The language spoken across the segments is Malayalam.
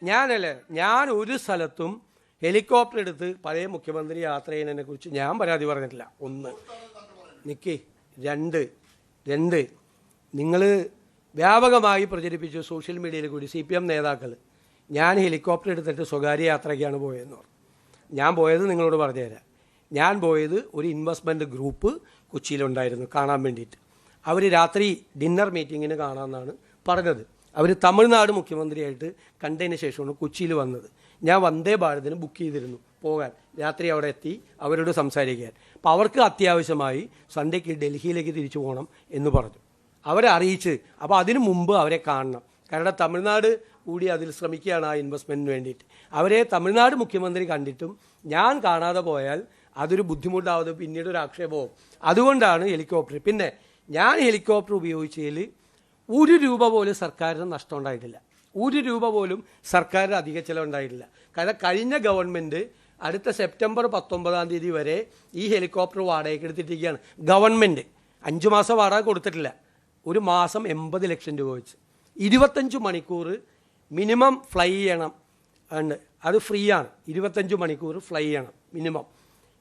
ഞാൻ ഒരു സ്ഥലത്തും ഹെലികോപ്റ്റർ എടുത്ത് പഴയ മുഖ്യമന്ത്രി യാത്ര ചെയ്യുന്നതിനെ കുറിച്ച് ഞാൻ പരാതി പറഞ്ഞിട്ടില്ല. ഒന്ന് നിൽക്കേ. രണ്ട് നിങ്ങൾ വ്യാപകമായി പ്രചരിപ്പിച്ചു സോഷ്യൽ മീഡിയയിൽ കൂടി CPM നേതാക്കൾ ഞാൻ ഹെലികോപ്റ്റർ എടുത്തിട്ട് സ്വകാര്യ യാത്രയ്ക്കാണ് പോയതെന്ന് പറഞ്ഞു. ഞാൻ പോയത് നിങ്ങളോട് പറഞ്ഞുതരാം. ഞാൻ പോയത് ഒരു ഇൻവെസ്റ്റ്മെൻറ്റ് ഗ്രൂപ്പ് കൊച്ചിയിലുണ്ടായിരുന്നു കാണാൻ വേണ്ടിയിട്ട്. അവർ രാത്രി ഡിന്നർ മീറ്റിങ്ങിന് കാണാമെന്നാണ് പറഞ്ഞത്. അവർ തമിഴ്നാട് മുഖ്യമന്ത്രിയായിട്ട് കണ്ടതിന് ശേഷമാണ് കൊച്ചിയിൽ വന്നത്. ഞാൻ വന്ദേ ഭാരതിന് ബുക്ക് ചെയ്തിരുന്നു പോകാൻ. രാത്രി അവിടെ എത്തി അവരോട് സംസാരിക്കാൻ. അപ്പോൾ അവർക്ക് അത്യാവശ്യമായി സൺഡേക്ക് ഡൽഹിയിലേക്ക് തിരിച്ചു പോകണം എന്ന് പറഞ്ഞു. അവരെ അറിയിച്ച് അപ്പോൾ അതിനു മുമ്പ് അവരെ കാണണം. കാരണം തമിഴ്നാട് കൂടി അതിൽ ശ്രമിക്കുകയാണ് ആ ഇൻവെസ്റ്റ്മെൻറ്റിന് വേണ്ടിയിട്ട്. അവരെ തമിഴ്നാട് മുഖ്യമന്ത്രി കണ്ടിട്ടും ഞാൻ കാണാതെ പോയാൽ അതൊരു ബുദ്ധിമുട്ടാവുന്നത്, പിന്നീട് ഒരു ആക്ഷേപവും. അതുകൊണ്ടാണ് ഹെലികോപ്റ്റർ. പിന്നെ ഞാൻ ഹെലികോപ്റ്റർ ഉപയോഗിച്ചതിൽ ₹1 പോലും സർക്കാരിന് നഷ്ടം ഉണ്ടായിട്ടില്ല. ₹1 പോലും സർക്കാരിന് അധിക ചിലവുണ്ടായിട്ടില്ല. കാരണം കഴിഞ്ഞ ഗവൺമെൻറ് അടുത്ത സെപ്റ്റംബർ 19 വരെ ഈ ഹെലികോപ്റ്റർ വാടകയ്ക്ക് എടുത്തിട്ടിരിക്കുകയാണ്. ഗവൺമെൻറ് 5 മാസം വാടക കൊടുത്തിട്ടില്ല. ഒരു മാസം 80 ലക്ഷം രൂപ വെച്ച് 25 മണിക്കൂർ മിനിമം ഫ്ലൈ ചെയ്യണം. അത് ഫ്രീ ആണ്. 25 മണിക്കൂർ ഫ്ലൈ ചെയ്യണം മിനിമം.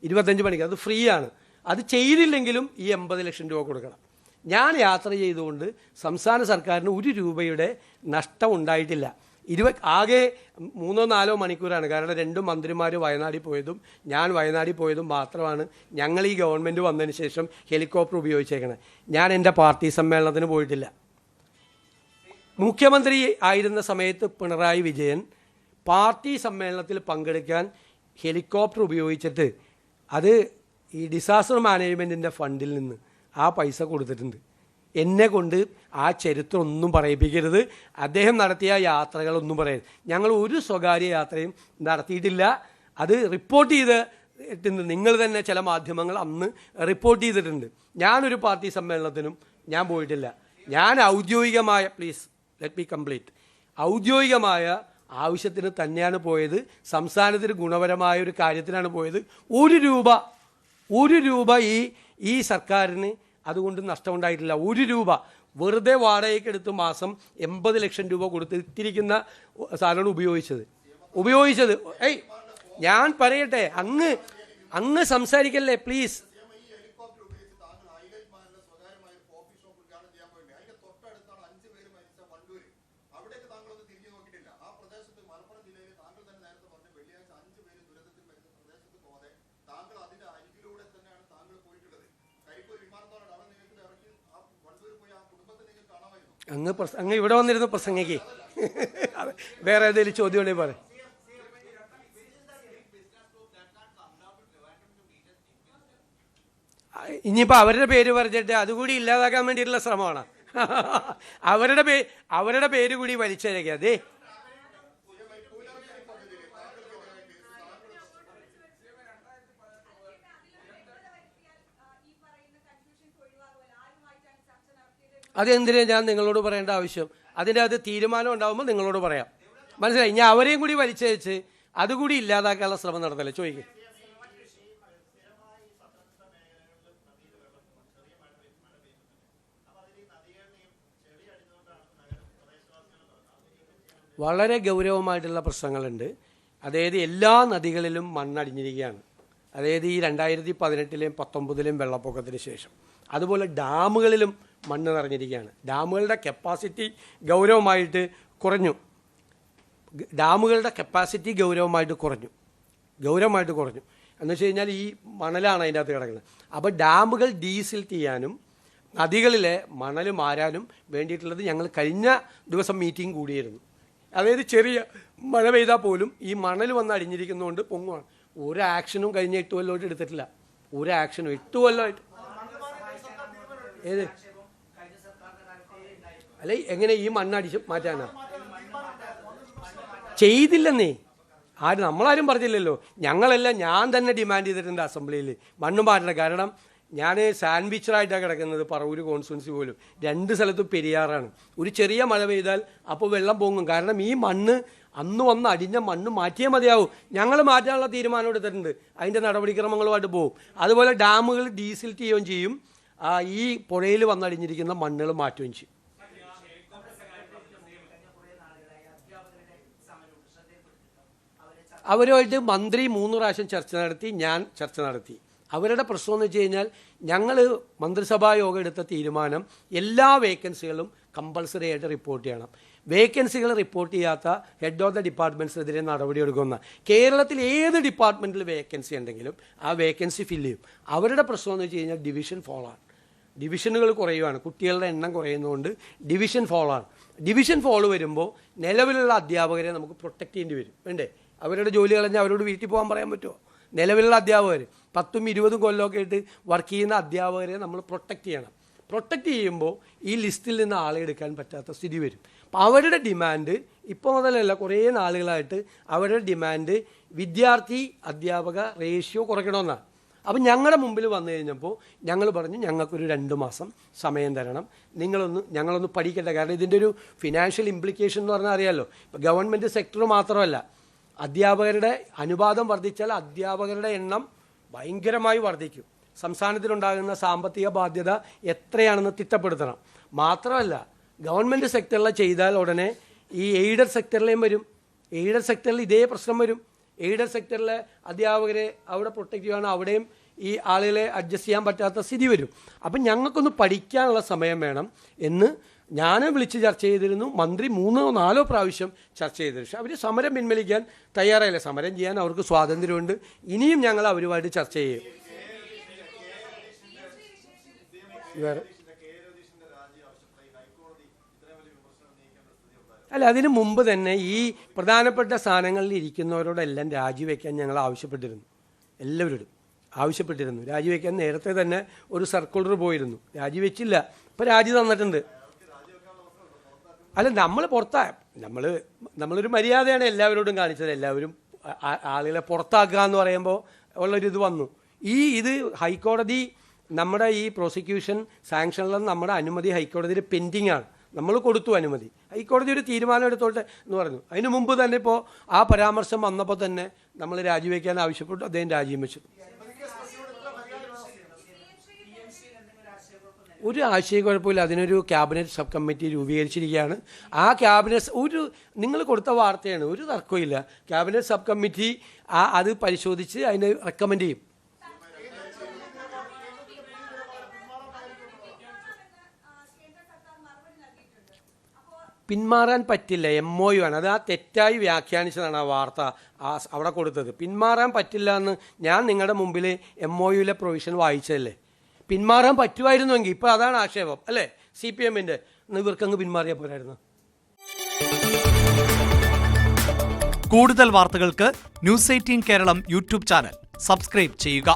25 മണിക്കൂർ അത് ഫ്രീ ആണ്. അത് ചെയ്തില്ലെങ്കിലും ഈ 80 ലക്ഷം രൂപ കൊടുക്കണം. ഞാൻ യാത്ര ചെയ്തുകൊണ്ട് സംസ്ഥാന സർക്കാരിന് ₹1 നഷ്ടം ഉണ്ടായിട്ടില്ല. ആകെ 3-4 മണിക്കൂറാണ്. കാരണം 2 മന്ത്രിമാർ വയനാട്ടിൽ പോയതും ഞാൻ വയനാട്ടിൽ പോയതും മാത്രമാണ് ഞങ്ങൾ ഈ ഗവൺമെൻറ് വന്നതിന് ശേഷം ഹെലികോപ്റ്റർ ഉപയോഗിച്ചേക്കണത്. ഞാൻ എൻ്റെ പാർട്ടി സമ്മേളനത്തിന് പോയിട്ടില്ല. മുഖ്യമന്ത്രി ആയിരുന്ന സമയത്ത് പിണറായി വിജയൻ പാർട്ടി സമ്മേളനത്തിൽ പങ്കെടുക്കാൻ ഹെലികോപ്റ്റർ ഉപയോഗിച്ചിട്ട് അത് ഈ ഡിസാസ്റ്റർ മാനേജ്മെൻറ്റിൻ്റെ ഫണ്ടിൽ നിന്ന് ആ പൈസ കൊടുത്തിട്ടുണ്ട്. എന്നെ കൊണ്ട് ആ ചരിത്രം ഒന്നും പറയിപ്പിക്കരുത്. അദ്ദേഹം നടത്തിയ യാത്രകളൊന്നും പറയരുത്. ഞങ്ങൾ ഒരു സ്വകാര്യ യാത്രയും നടത്തിയിട്ടില്ല. അത് റിപ്പോർട്ട് ചെയ്തിട്ടുണ്ട്. നിങ്ങൾ തന്നെ ചില മാധ്യമങ്ങൾ അന്ന് റിപ്പോർട്ട് ചെയ്തിട്ടുണ്ട്. ഞാനൊരു പാർട്ടി സമ്മേളനത്തിനും ഞാൻ പോയിട്ടില്ല. ഞാൻ ഔദ്യോഗികമായ ലെറ്റ് മീ കംപ്ലീറ്റ് ഔദ്യോഗികമായ ആവശ്യത്തിന് തന്നെയാണ് പോയത്. സംസ്ഥാനത്തിന് ഗുണപരമായ ഒരു കാര്യത്തിനാണ് പോയത്. ₹1 ഈ സർക്കാരിന് അതുകൊണ്ട് നഷ്ടമുണ്ടായിട്ടില്ല. ₹1 വെറുതെ വാടകയ്ക്ക് എടുത്ത് മാസം 80 ലക്ഷം രൂപ കൊടുത്തിരിക്കുന്ന സാധനമാണ് ഉപയോഗിച്ചത്. ഞാൻ പറയട്ടെ, അങ്ങ് സംസാരിക്കല്ലേ പ്ലീസ്. അങ്ങ് ഇവിടെ വന്നിരുന്ന് പ്രസംഗിക്ക്. വേറെ ഏതെങ്കിലും ചോദ്യം ഉണ്ടെങ്കിൽ പറ. ഇനിയിപ്പോൾ അവരുടെ പേര് പറഞ്ഞിട്ട് അതുകൂടി ഇല്ലാതാക്കാൻ വേണ്ടിയിട്ടുള്ള ശ്രമമാണ്. അവരുടെ പേര് കൂടി വലിച്ചേക്കുക. അതെ, അതെന്തിനാ ഞാൻ നിങ്ങളോട് പറയേണ്ട ആവശ്യം? അതിൻ്റെ അത് തീരുമാനം ഉണ്ടാകുമ്പോൾ നിങ്ങളോട് പറയാം. മനസ്സിലായി? ഞാൻ അവരെയും കൂടി വലിച്ചയച്ച് അതുകൂടി ഇല്ലാതാക്കാനുള്ള ശ്രമം നടത്തല്ലേ? ചോദിക്കും. വളരെ ഗൗരവമായിട്ടുള്ള പ്രശ്നങ്ങളുണ്ട്. അതായത് എല്ലാ നദികളിലും മണ്ണടിഞ്ഞിരിക്കുകയാണ്. അതായത് ഈ 2018-ലെയും 2019-ലെയും വെള്ളപ്പൊക്കത്തിന് ശേഷം. അതുപോലെ ഡാമുകളിലും മണ്ണ് നിറഞ്ഞിരിക്കുകയാണ്. ഡാമുകളുടെ കപ്പാസിറ്റി ഗൗരവമായിട്ട് കുറഞ്ഞു. എന്ന് വെച്ച് കഴിഞ്ഞാൽ ഈ മണലാണ് അതിൻ്റെ അകത്ത് കിടക്കുന്നത്. അപ്പോൾ ഡാമുകൾ ഡീസിൽറ്റ് ചെയ്യാനും നദികളിലെ മണൽ മാറാനും വേണ്ടിയിട്ടുള്ളത് ഞങ്ങൾ കഴിഞ്ഞ ദിവസം മീറ്റിംഗ് കൂടിയായിരുന്നു. അതായത് ചെറിയ മഴ പെയ്താൽ പോലും ഈ മണൽ വന്ന് അടിഞ്ഞിരിക്കുന്നതുകൊണ്ട് പൊങ്ങുവാണ്. ഒരു ആക്ഷനും കഴിഞ്ഞ 8 കൊല്ലമായിട്ട് എടുത്തിട്ടില്ല. ഒരു ആക്ഷനും 8 കൊല്ലമായിട്ട്. ഏത് അല്ലെ എങ്ങനെ ഈ മണ്ണടിച്ച് മാറ്റാനാ? ചെയ്തില്ലെന്നേ. നമ്മളാരും പറഞ്ഞില്ലല്ലോ. ഞാൻ തന്നെ ഡിമാൻഡ് ചെയ്തിട്ടുണ്ട് അസംബ്ലിയിൽ മണ്ണ് മാറ്റണം. കാരണം ഞാൻ സാൻഡ്വിച്ചറായിട്ടാണ് കിടക്കുന്നത്. പറവൂർ കോൺസ്റ്റിറ്റ്യുവൻസി പോലും 2 സ്ഥലത്തും പെരിയാറാണ്. ഒരു ചെറിയ മഴ പെയ്താൽ അപ്പോൾ വെള്ളം പൊങ്ങും. കാരണം ഈ മണ്ണ് അന്ന് വന്ന് അടിഞ്ഞ മണ്ണ് മാറ്റിയേ മതിയാവും. ഞങ്ങൾ മാറ്റാനുള്ള തീരുമാനം എടുത്തിട്ടുണ്ട്. അതിൻ്റെ നടപടിക്രമങ്ങളുമായിട്ട് പോകും. അതുപോലെ ഡാമുകൾ ഡീസിൽറ്റ് ചെയ്യുകയും ചെയ്യും. ഈ പുഴയിൽ വന്നടിഞ്ഞിരിക്കുന്ന മണ്ണുകൾ മാറ്റുകയും ചെയ്യും. അവരുമായിട്ട് മന്ത്രി 3 പ്രാവശ്യം ചർച്ച നടത്തി, ഞാൻ ചർച്ച നടത്തി. അവരുടെ പ്രശ്നം എന്ന് വെച്ച് കഴിഞ്ഞാൽ ഞങ്ങൾ മന്ത്രിസഭാ യോഗം എടുത്ത തീരുമാനം എല്ലാ വേക്കൻസികളും കമ്പൾസറി ആയിട്ട് റിപ്പോർട്ട് ചെയ്യണം. വേക്കൻസികൾ റിപ്പോർട്ട് ചെയ്യാത്ത ഹെഡ് ഓഫ് ദ ഡിപ്പാർട്ട്മെൻറ്റ്സിനെതിരെ നടപടിയെടുക്കുന്ന. കേരളത്തിൽ ഏത് ഡിപ്പാർട്ട്മെൻറ്റിൽ വേക്കൻസി ഉണ്ടെങ്കിലും ആ വേക്കൻസി ഫില്ല് ചെയ്യും. അവരുടെ പ്രശ്നം എന്ന് വെച്ച് കഴിഞ്ഞാൽ ഡിവിഷൻ ഫോളാണ്. ഡിവിഷനുകൾ കുറയുകയാണ്, കുട്ടികളുടെ എണ്ണം കുറയുന്നതുകൊണ്ട് ഡിവിഷൻ ഫോളാണ്. ഡിവിഷൻ ഫോള് വരുമ്പോൾ നിലവിലുള്ള അധ്യാപകരെ നമുക്ക് പ്രൊട്ടക്റ്റ് ചെയ്യേണ്ടി വരും, വേണ്ടേ? അവരുടെ ജോലി കളഞ്ഞാൽ അവരോട് വീട്ടിൽ പോകാൻ പറയാൻ പറ്റുമോ? നിലവിലുള്ള അധ്യാപകർ 10-20 കൊല്ലമൊക്കെ ആയിട്ട് വർക്ക് ചെയ്യുന്ന അധ്യാപകരെ നമ്മൾ പ്രൊട്ടക്റ്റ് ചെയ്യണം. പ്രൊട്ടക്റ്റ് ചെയ്യുമ്പോൾ ഈ ലിസ്റ്റിൽ നിന്ന് ആളെ എടുക്കാൻ പറ്റാത്ത സ്ഥിതി വരും. അപ്പോൾ അവരുടെ ഡിമാൻഡ് ഇപ്പോൾ മുതലല്ല, കുറേ നാളുകളായിട്ട് അവരുടെ ഡിമാൻഡ് വിദ്യാർത്ഥി അധ്യാപക റേഷ്യോ കുറയ്ക്കണമെന്നാണ്. അപ്പം ഞങ്ങളുടെ മുമ്പിൽ വന്നു കഴിഞ്ഞപ്പോൾ ഞങ്ങൾ പറഞ്ഞു ഞങ്ങൾക്കൊരു 2 മാസം സമയം തരണം, ഞങ്ങളൊന്ന് പഠിക്കട്ടെ. കാരണം ഇതിൻ്റെ ഒരു ഫിനാൻഷ്യൽ ഇംപ്ലിക്കേഷൻ എന്ന് പറഞ്ഞാൽ അറിയാമല്ലോ. ഇപ്പോൾ ഗവൺമെൻറ് സെക്ടർ മാത്രമല്ല, അധ്യാപകരുടെ അനുപാതം വർദ്ധിച്ചാൽ അധ്യാപകരുടെ എണ്ണം ഭയങ്കരമായി വർദ്ധിക്കും. സംസ്ഥാനത്തിലുണ്ടാകുന്ന സാമ്പത്തിക ബാധ്യത എത്രയാണെന്ന് തിട്ടപ്പെടുത്തണം. മാത്രമല്ല, ഗവൺമെൻറ് സെക്ടറിൽ ചെയ്താൽ ഉടനെ ഈ എയ്ഡഡ് സെക്ടറിലേയും വരും. എയ്ഡഡ് സെക്ടറിൽ ഇതേ പ്രശ്നം വരും. എയ്ഡഡ് സെക്ടറിലെ അധ്യാപകരെ അവിടെ പ്രൊട്ടക്റ്റ് ചെയ്യുകയാണ്, അവിടെയും ഈ ആളുകളെ അഡ്ജസ്റ്റ് ചെയ്യാൻ പറ്റാത്ത സ്ഥിതി വരും. അപ്പം ഞങ്ങൾക്കൊന്ന് പഠിക്കാനുള്ള സമയം വേണം എന്ന് ഞാൻ വിളിച്ച് ചർച്ച ചെയ്തിരുന്നു. മന്ത്രി 3-4 പ്രാവശ്യം ചർച്ച ചെയ്തിരുന്നു. പക്ഷേ അവർ സമരം പിൻവലിക്കാൻ തയ്യാറായില്ല. സമരം ചെയ്യാൻ അവർക്ക് സ്വാതന്ത്ര്യമുണ്ട്. ഇനിയും ഞങ്ങൾ അവരുമായിട്ട് ചർച്ച ചെയ്യും. അല്ല, അതിനു മുമ്പ് തന്നെ ഈ പ്രധാനപ്പെട്ട സ്ഥാനങ്ങളിൽ ഇരിക്കുന്നവരോടെല്ലാം രാജിവെക്കാൻ ഞങ്ങൾ ആവശ്യപ്പെട്ടിരുന്നു. എല്ലാവരോടും ആവശ്യപ്പെട്ടിരുന്നു രാജിവെക്കാൻ. നേരത്തെ തന്നെ ഒരു സർക്കുലർ പോയിരുന്നു, രാജിവെച്ചില്ല. ഇപ്പോൾ രാജി തന്നിട്ടുണ്ട്. അല്ല, നമ്മൾ നമ്മളൊരു മര്യാദയാണ് എല്ലാവരോടും കാണിച്ചത്. എല്ലാവരും ആളുകളെ പുറത്താക്കുക എന്ന് പറയുമ്പോൾ ഉള്ളൊരിത് വന്നു. ഇത് ഹൈക്കോടതി നമ്മുടെ ഈ പ്രോസിക്യൂഷൻ സാങ്ഷനിലുള്ള നമ്മുടെ അനുമതി ഹൈക്കോടതിയിൽ പെൻഡിങ് ആണ്. നമ്മൾ കൊടുത്തു അനുമതി, ഹൈക്കോടതി ഒരു തീരുമാനം എടുത്തോട്ടെ എന്ന് പറഞ്ഞു. അതിന് മുമ്പ് തന്നെ ഇപ്പോൾ ആ പരാമർശം വന്നപ്പോൾ തന്നെ നമ്മൾ രാജിവെക്കാൻ ആവശ്യപ്പെട്ടു. അദ്ദേഹം രാജിയും വെച്ചു. ഒരു ആശയക്കുഴപ്പമില്ല. അതിനൊരു ക്യാബിനറ്റ് സബ് കമ്മിറ്റി രൂപീകരിച്ചിരിക്കുകയാണ്. ആ ക്യാബിനറ്റ് നിങ്ങൾ കൊടുത്ത വാർത്തയാണ്, ഒരു തർക്കമില്ല. ക്യാബിനറ്റ് സബ് കമ്മിറ്റി അത് പരിശോധിച്ച് അതിന് റെക്കമെൻഡ് ചെയ്യും. പിന്മാറാൻ പറ്റില്ല, MOU ആണ്. അത് തെറ്റായി വ്യാഖ്യാനിച്ചതാണ് ആ വാർത്ത അവിടെ കൊടുത്തത്. പിന്മാറാൻ പറ്റില്ല എന്ന് ഞാൻ നിങ്ങളുടെ മുമ്പിൽ MOUയിലെ പ്രൊവിഷൻ വായിച്ചതല്ലേ. പിന്മാറാൻ പറ്റുമായിരുന്നുവെങ്കിൽ ഇപ്പോൾ അതാണ് ആക്ഷേപം അല്ലേ CPMൻ്റെ. ഇവർക്കങ്ങ് പിന്മാറിയാൽ പോരായിരുന്നു. കൂടുതൽ വാർത്തകൾക്ക് News 18 Keralam YouTube channel subscribe ചെയ്യുക.